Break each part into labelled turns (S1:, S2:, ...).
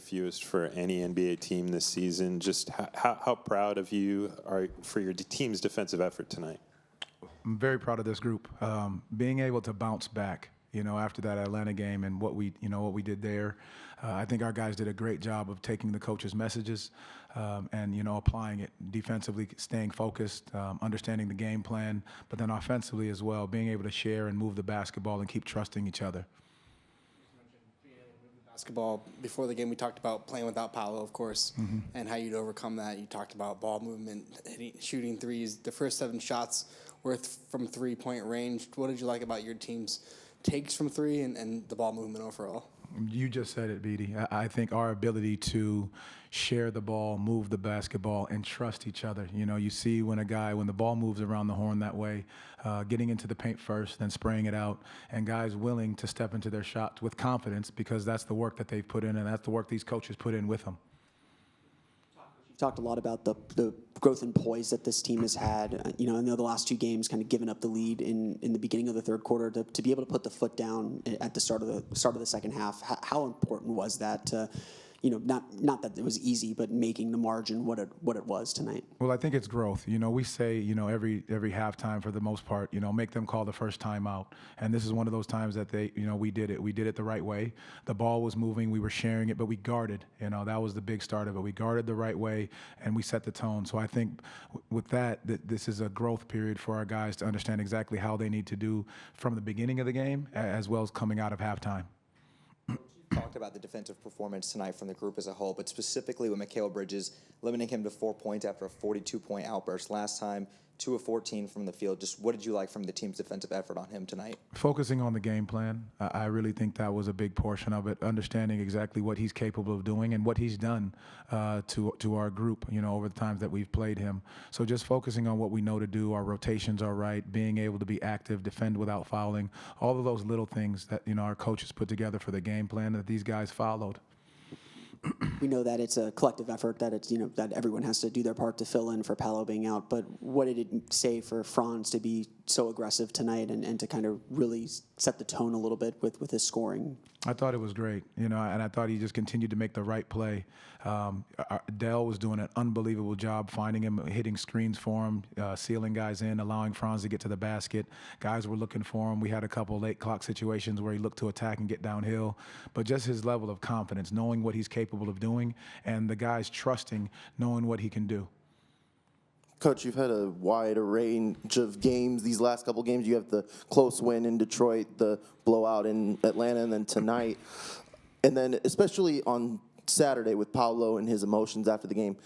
S1: fewest for any NBA team this season. Just how proud of you are for your team's defensive effort tonight?
S2: I'm very proud of this group. Being able to bounce back, after that Atlanta game and what we did there. I think our guys did a great job of taking the coach's messages and applying it defensively, staying focused, understanding the game plan, but then offensively as well, being able to share and move the basketball and keep trusting each other.
S3: Basketball before the game, we talked about playing without Paolo, of course, and how you'd overcome that. You talked about ball movement, shooting threes. The first 7 shots were from 3-point range. What did you like about your team's takes from 3 and the ball movement overall?
S2: You just said it, Beatty. I think our ability to share the ball, move the basketball, and trust each other. You see when the ball moves around the horn that way, getting into the paint first, then spraying it out, and guys willing to step into their shots with confidence because that's the work that they've put in, and that's the work these coaches put in with them.
S4: You talked a lot about the growth and poise that this team has had. I know the last 2 games kind of given up the lead in the beginning of the third quarter to be able to put the foot down at the start of the second half. How important was that to, not that it was easy, but making the margin what it was tonight?
S2: Well, I think it's growth. We say, every halftime for the most part, make them call the first time out. And this is one of those times that we did it. We did it the right way. The ball was moving, we were sharing it, but we guarded. That was the big start of it. We guarded the right way, and we set the tone. So I think with that this is a growth period for our guys to understand exactly how they need to do from the beginning of the game as well as coming out of halftime.
S5: Talked about the defensive performance tonight from the group as a whole, but specifically with Mikal Bridges, limiting him to 4 points after a 42-point outburst last time, 2 of 14 from the field. Just what did you like from the team's defensive effort on him tonight? Focusing
S2: on the game plan. I really think that was a big portion of it, understanding exactly what he's capable of doing and what he's done to our group, over the times that we've played him. So just focusing on what we know to do, our rotations are right, being able to be active, defend without fouling, all of those little things that, our coaches put together for the game plan that these guys followed.
S4: We know that it's a collective effort, that it's that everyone has to do their part to fill in for Paolo being out. But what did it say for Franz to be so aggressive tonight and to kind of really set the tone a little bit with his scoring?
S2: I thought it was great, and I thought he just continued to make the right play. Dell was doing an unbelievable job finding him, hitting screens for him, sealing guys in, allowing Franz to get to the basket. Guys were looking for him. We had a couple late clock situations where he looked to attack and get downhill. But just his level of confidence, knowing what he's capable of doing, and the guys trusting, knowing what he can do.
S6: Coach, you've had a wide range of games these last couple games. You have the close win in Detroit, the blowout in Atlanta, and then tonight. And then especially on Saturday with Paolo and his emotions after the game.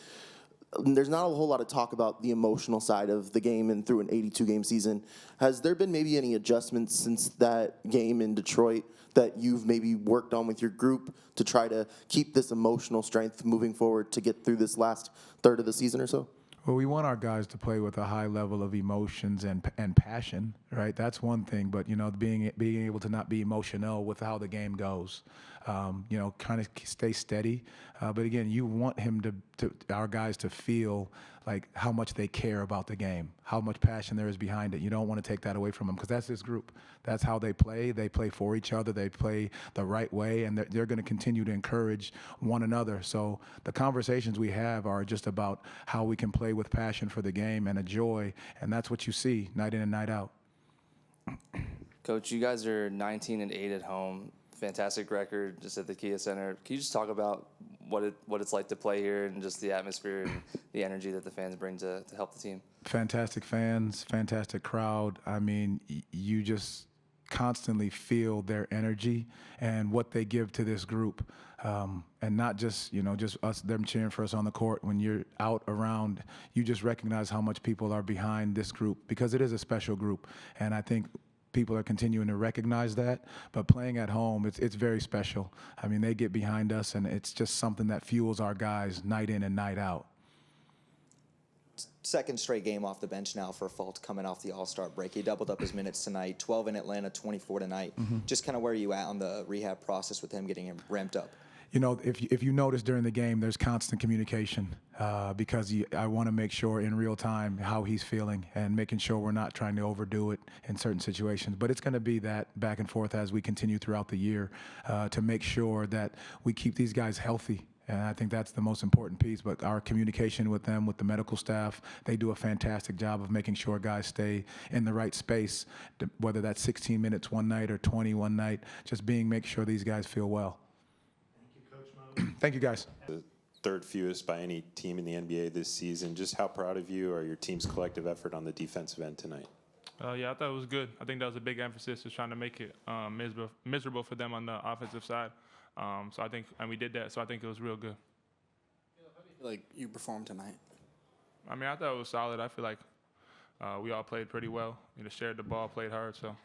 S6: There's not a whole lot of talk about the emotional side of the game and through an 82-game season. Has there been maybe any adjustments since that game in Detroit that you've maybe worked on with your group to try to keep this emotional strength moving forward to get through this last third of the season or so?
S2: Well, we want our guys to play with a high level of emotions and passion, right? That's one thing, but being able to not be emotional with how the game goes, kind of stay steady. But again, you want our guys to feel like how much they care about the game, how much passion there is behind it. You don't want to take that away from them because that's this group. That's how they play. They play for each other. They play the right way, and they're going to continue to encourage one another. So the conversations we have are just about how we can play with passion for the game and a joy, and that's what you see night in and night out.
S7: Coach, you guys are 19-8 at home. Fantastic record just at the Kia Center. Can you just talk about what it's like to play here and just the atmosphere and the energy that the fans bring to help the team? Fantastic
S2: fans, fantastic crowd. I mean, you just constantly feel their energy and what they give to this group. And not just, just us, them cheering for us on the court. When you're out around, you just recognize how much people are behind this group because it is a special group. And I think people are continuing to recognize that, but playing at home, it's very special. I mean, they get behind us, and it's just something that fuels our guys night in and night out.
S5: Second straight game off the bench now for Fultz coming off the All-Star break. He doubled up his minutes tonight, 12 in Atlanta, 24 tonight. Just kind of where are you at on the rehab process with him getting him ramped up?
S2: You know, if you notice during the game, there's constant communication because I want to make sure in real time how he's feeling and making sure we're not trying to overdo it in certain situations. But it's going to be that back and forth as we continue throughout the year to make sure that we keep these guys healthy. And I think that's the most important piece. But our communication with them, with the medical staff, they do a fantastic job of making sure guys stay in the right space, whether that's 16 minutes one night or 20 one night, just make sure these guys feel well. Thank you, guys.
S1: The third fewest by any team in the NBA this season. Just how proud of you are your team's collective effort on the defensive end tonight?
S8: Yeah, I thought it was good. I think that was a big emphasis, is trying to make it miserable for them on the offensive side. So I think, and we did that. So I think it was real good.
S3: How do you feel like you performed tonight?
S8: I mean, I thought it was solid. I feel like we all played pretty well. Shared the ball, played hard. So.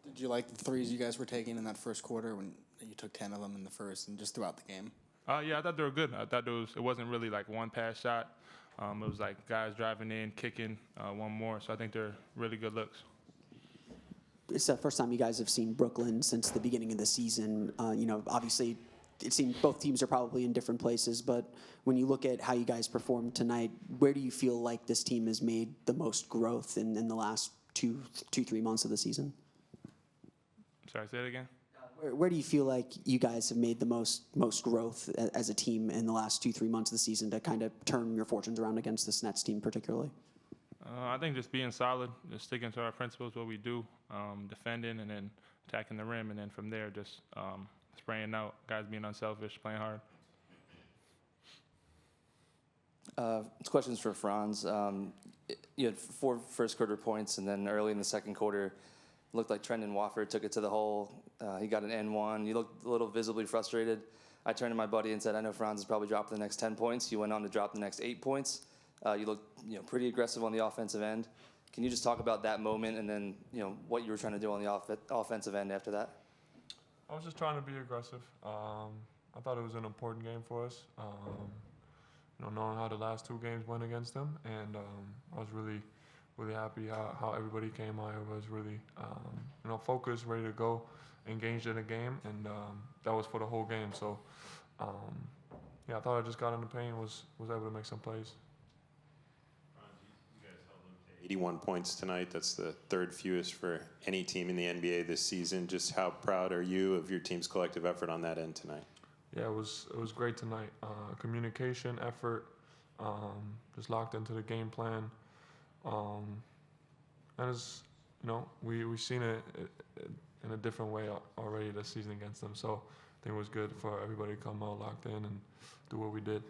S3: Did you like the threes you guys were taking in that first quarter when you took 10 of them in the first and just throughout the game?
S8: Yeah, I thought they were good. I thought it wasn't really like one pass shot. It was like guys driving in, kicking, one more. So I think they're really good looks.
S4: It's the first time you guys have seen Brooklyn since the beginning of the season. Obviously, it seems both teams are probably in different places, but when you look at how you guys performed tonight, where do you feel like this team has made the most growth in the last 3 months of the season?
S8: Sorry, say it again?
S4: Where do you feel like you guys have made the most growth as a team in the last 2-3 months of the season to kind of turn your fortunes around against this Nets team particularly?
S8: I think just being solid, just sticking to our principles, what we do, defending and then attacking the rim, and then from there just spraying out, guys being unselfish, playing hard.
S7: This question's for Franz. You had 4 first-quarter points, and then early in the second quarter, looked like Trendon Watford took it to the hole. He got an N1. You looked a little visibly frustrated. I turned to my buddy and said, I know Franz has probably dropped the next 10 points. You went on to drop the next 8 points. You looked pretty aggressive on the offensive end. Can you just talk about that moment and then what you were trying to do on the offensive end after that?
S9: I was just trying to be aggressive. I thought it was an important game for us. Knowing how the last 2 games went against them, and I was really happy how everybody came out. I was really focused, ready to go, engaged in the game, and that was for the whole game. So I thought I just got in the paint, was able to make some plays.
S1: 81 points tonight. That's the third fewest for any team in the NBA this season. Just how proud are you of your team's collective effort on that end tonight?
S9: Yeah, it was great tonight. Communication, effort, just locked into the game plan. And it's, we've seen it in a different way already this season against them. So I think it was good for everybody to come out locked in and do what we did.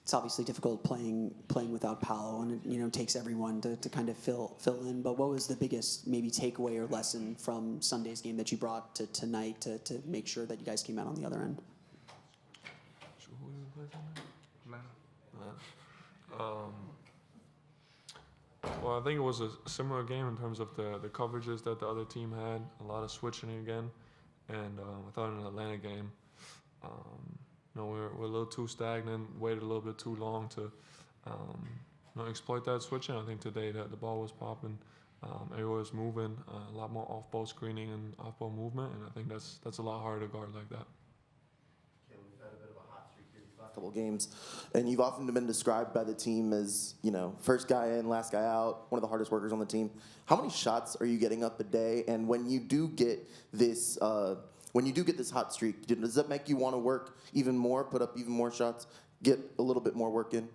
S4: It's obviously difficult playing without Paolo, and it takes everyone to kind of fill in. But what was the biggest maybe takeaway or lesson from Sunday's game that you brought to tonight to make sure that you guys came out on the other end?
S9: Well, I think it was a similar game in terms of the coverages that the other team had, a lot of switching again, and I thought in the Atlanta game, we're a little too stagnant, waited a little bit too long to exploit that switching. I think today that the ball was popping, everyone was moving, a lot more off-ball screening and off-ball movement, and I think that's a lot harder to guard like that.
S6: Couple games, and you've often been described by the team as first guy in, last guy out, one of the hardest workers on the team. How many shots are you getting up a day? And when you do get this hot streak, does that make you want to work even more, put up even more shots, get a little bit more work in?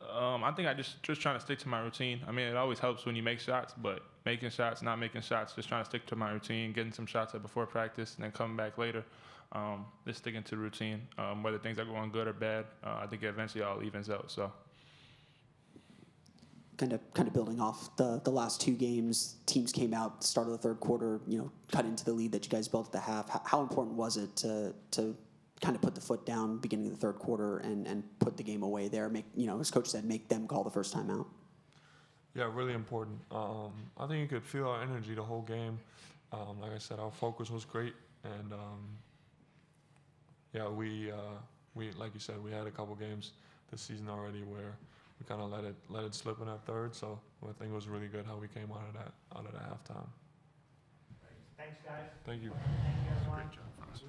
S8: I think I just trying to stick to my routine. I mean, it always helps when you make shots, but making shots, not making shots, just trying to stick to my routine, getting some shots up before practice, and then coming back later. Just sticking to the routine, whether things are going good or bad. I think it eventually all evens out. So,
S4: kind of building off the last 2 games, teams came out start of the third quarter, cut into the lead that you guys built at the half. How important was it to kind of put the foot down beginning of the third quarter and put the game away there? Make as coach said, make them call the first time out.
S9: Yeah, really important. I think you could feel our energy the whole game. Like I said, our focus was great, and we like you said, we had a couple games this season already where we kind of let it slip in that third. So I think it was really good how we came out of that halftime. Thank you.
S8: Great job, Franz.